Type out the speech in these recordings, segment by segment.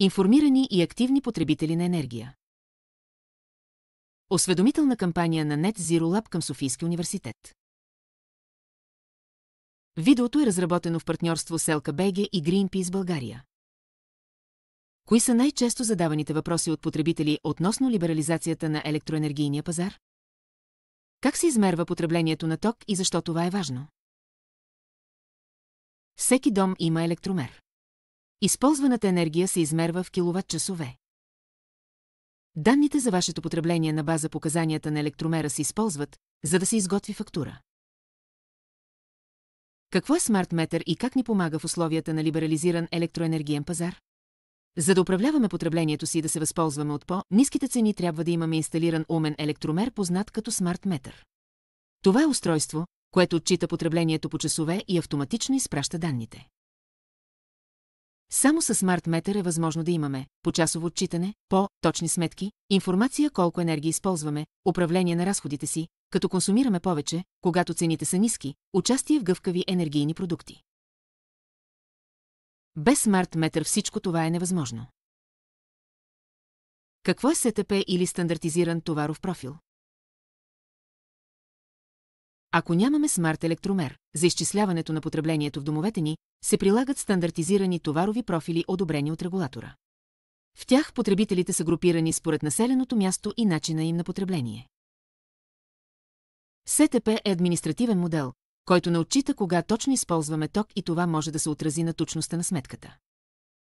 Информирани и активни потребители на енергия. Осведомителна кампания на Net Zero Lab към Софийски университет. Видеото е разработено в партньорство с ЛКБГ и Greenpeace България. Кои са най-често задаваните въпроси от потребители относно либерализацията на електроенергийния пазар? Как се измерва потреблението на ток и защо това е важно? Всеки дом има електромер. Използваната енергия се измерва в киловатт-часове. Данните за вашето потребление на база показанията на електромера се използват, за да се изготви фактура. Какво е смарт-метър и как ни помага в условията на либерализиран електроенергиен пазар? За да управляваме потреблението си и да се възползваме от по-ниските цени, трябва да имаме инсталиран умен електромер, познат като смарт-метър. Това е устройство, което отчита потреблението по часове и автоматично изпраща данните. Само със смарт-метър е възможно да имаме почасово отчитане, по-точни сметки, информация колко енергия използваме, управление на разходите си, като консумираме повече, когато цените са ниски, участие в гъвкави енергийни продукти. Без смарт-метър всичко това е невъзможно. Какво е СТП или стандартизиран товаров профил? Ако нямаме смарт-електромер, за изчисляването на потреблението в домовете ни, се прилагат стандартизирани товарови профили, одобрени от регулатора. В тях потребителите са групирани според населеното място и начина им на потребление. СТП е административен модел, който не отчита кога точно използваме ток и това може да се отрази на точността на сметката.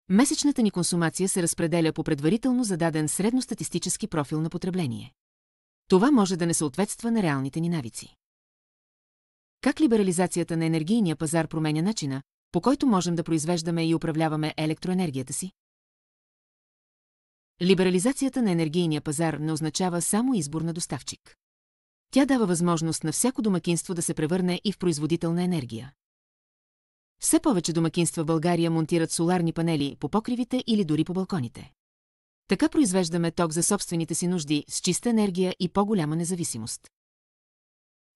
Месечната ни консумация се разпределя по предварително зададен средностатистически профил на потребление. Това може да не съответства на реалните ни навици. Как либерализацията на енергийния пазар променя начина, по който можем да произвеждаме и управляваме електроенергията си? Либерализацията на енергийния пазар не означава само избор на доставчик. Тя дава възможност на всяко домакинство да се превърне и в производител на енергия. Все повече домакинства в България монтират соларни панели по покривите или дори по балконите. Така произвеждаме ток за собствените си нужди с чиста енергия и по-голяма независимост.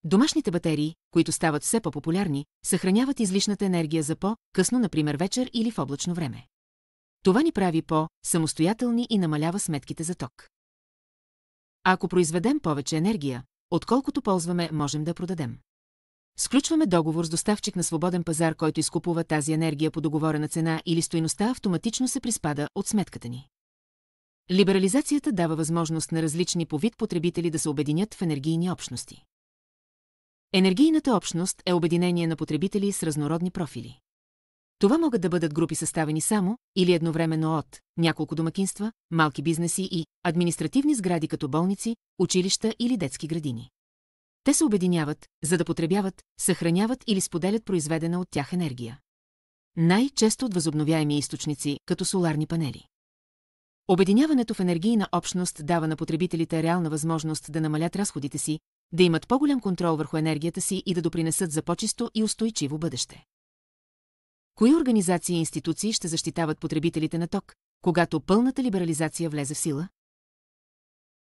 Домашните батерии, които стават все по-популярни, съхраняват излишната енергия за по-късно, например вечер или в облачно време. Това ни прави по-самостоятелни и намалява сметките за ток. А ако произведем повече енергия, отколкото ползваме, можем да продадем. Сключваме договор с доставчик на свободен пазар, който изкупува тази енергия по договорена цена или стойността автоматично се приспада от сметката ни. Либерализацията дава възможност на различни по вид потребители да се обединят в енергийни общности. Енергийната общност е обединение на потребители с разнородни профили. Това могат да бъдат групи съставени само или едновременно от няколко домакинства, малки бизнеси и административни сгради като болници, училища или детски градини. Те се обединяват, за да потребяват, съхраняват или споделят произведена от тях енергия. Най-често от възобновяеми източници, като соларни панели. Обединяването в енергийна общност дава на потребителите реална възможност да намалят разходите си, да имат по-голям контрол върху енергията си и да допринесат за по-чисто и устойчиво бъдеще. Кои организации и институции ще защитават потребителите на ток, когато пълната либерализация влезе в сила?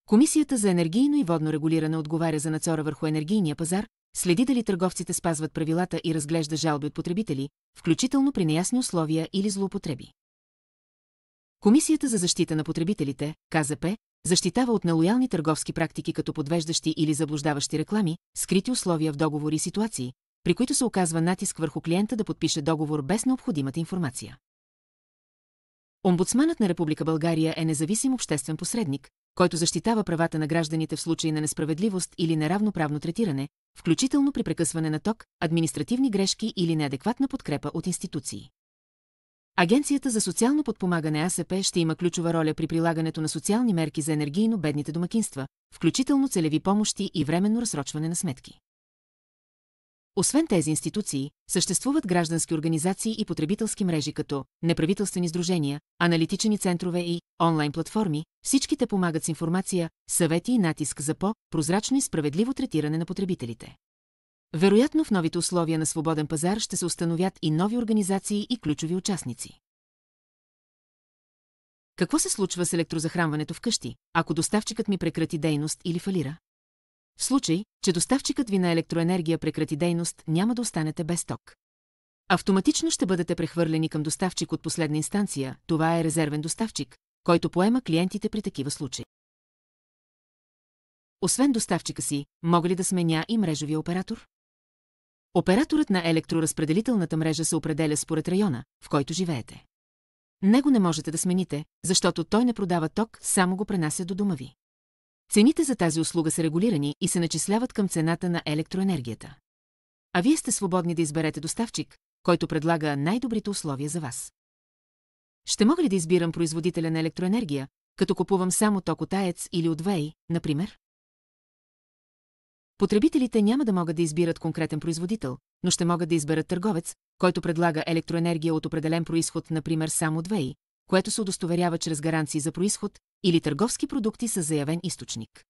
Комисията за енергийно и водно регулиране отговаря за надзора върху енергийния пазар, следи дали търговците спазват правилата и разглежда жалби от потребители, включително при неясни условия или злоупотреби. Комисията за защита на потребителите, КЗП, защитава от нелоялни търговски практики като подвеждащи или заблуждаващи реклами, скрити условия в договори и ситуации, при които се оказва натиск върху клиента да подпише договор без необходимата информация. Омбудсманът на Република България е независим обществен посредник, който защитава правата на гражданите в случай на несправедливост или неравноправно третиране, включително при прекъсване на ток, административни грешки или неадекватна подкрепа от институции. Агенцията за социално подпомагане АСП ще има ключова роля при прилагането на социални мерки за енергийно бедните домакинства, включително целеви помощи и временно разсрочване на сметки. Освен тези институции, съществуват граждански организации и потребителски мрежи като неправителствени сдружения, аналитични центрове и онлайн платформи, всички те помагат с информация, съвети и натиск за по-прозрачно и справедливо третиране на потребителите. Вероятно в новите условия на свободен пазар ще се установят и нови организации и ключови участници. Какво се случва с електрозахранването вкъщи, ако доставчикът ми прекрати дейност или фалира? В случай, че доставчикът ви на електроенергия прекрати дейност, няма да останете без ток. Автоматично ще бъдете прехвърлени към доставчик от последна инстанция, това е резервен доставчик, който поема клиентите при такива случаи. Освен доставчика си, мога ли да сменя и мрежовия оператор? Операторът на електроразпределителната мрежа се определя според района, в който живеете. Него не можете да смените, защото той не продава ток, само го пренася до дома ви. Цените за тази услуга са регулирани и се начисляват към цената на електроенергията. А вие сте свободни да изберете доставчик, който предлага най-добрите условия за вас. Ще мога ли да избирам производителя на електроенергия, като купувам само ток от АЕЦ или от ВЕИ, например? Потребителите няма да могат да избират конкретен производител, но ще могат да изберат търговец, който предлага електроенергия от определен произход, например само от ВЕИ, което се удостоверява чрез гаранции за произход, или търговски продукти с заявен източник.